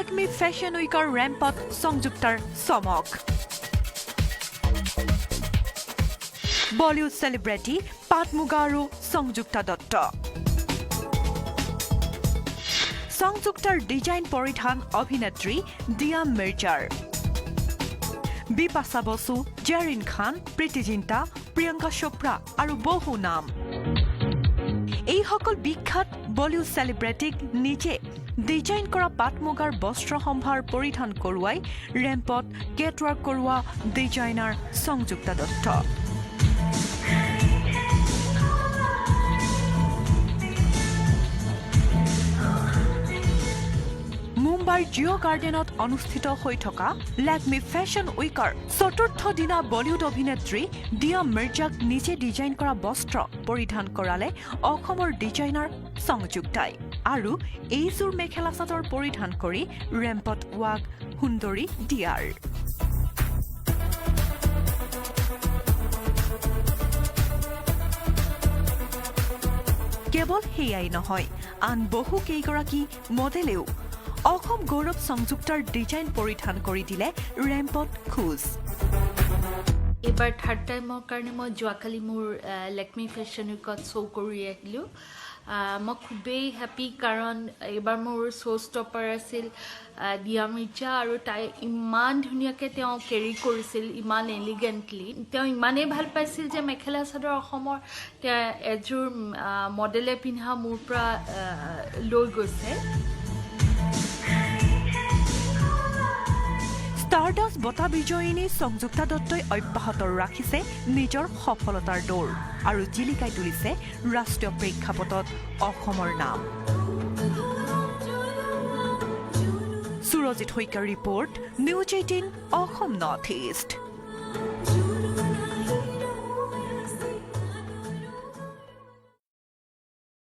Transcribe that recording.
Lakme Fashion Weeker rampot Sanjuktar Somok. Bollywood celebrity Patmugaru Sanjukta Dutta. Sanjuktar design Porithan Abhinetri Dia Mirjar. Bipasa Bosu, Jarin Khan, Priti Zinta, Priyanka Chopra aru bohu naam. এই সকল বিখ্যাত Bollywood সেলিব্ৰিটিক নিজে design কৰা পাটমুগাৰ বস্ত্ৰ সম্ভাৰ পৰিধান কৰোৱাই ৰেম্পত কেটৱাৰ্ক কৰোৱা ডিজাইনাৰ সংযুক্তা দত্ত মুম্বাইৰ জিঅ' গাৰ্ডেনত অনুষ্ঠিত হৈ থকা লাকমি ফেশ্বন উইকৰ চতুৰ্থ দিনা বলিউড অভিনেত্ৰী দিয়া মিৰ্জাক নিজে ডিজাইন কৰা বস্ত্ৰ পৰিধান কৰালে অসমৰ ডিজাইনাৰ সংযুক্তাই আৰু এইযোৰ মেখেলা চাদৰ পৰিধান কৰি ৰেম্পত ৱাক সুন্দৰী দিয়াৰ কেৱল হেয়াই নহয় আন বহু কেইগৰাকী মডেলেও অসম গৌৰৱ সংযুক্তাৰ ডিজাইন পৰিধান কৰি দিলে ৰেম্পত খোজ এবাৰ থাৰ্ড টাইমৰ কাৰণে মই যোৱাকালি মোৰ লাকমি ফেশ্বন উইকত শ্ব' কৰি আহিলোঁ মই খুবেই হেপী কাৰণ এইবাৰ মোৰ শ্ব' ষ্টপাৰ আছিল দিয়া মিৰ্জা আৰু তাই ইমান ধুনীয়াকৈ তেওঁ কেৰি কৰিছিল ইমান এলিগেণ্টলি তেওঁ ইমানেই ভাল পাইছিল যে মেখেলা চাদৰ অসমৰ তেওঁ এযোৰ মডেলে পিন্ধা মোৰ পৰা লৈ গৈছে ষ্টাৰডাষ্ট বঁটা বিজয়িনী সংযুক্তা দত্তই অব্যাহত ৰাখিছে নিজৰ সফলতাৰ দৌৰ আৰু জিলিকাই তুলিছে ৰাষ্ট্ৰীয় প্ৰেক্ষাপটত অসমৰ নাম সুৰজিত শইকীয়াৰ report news 18 Assam north east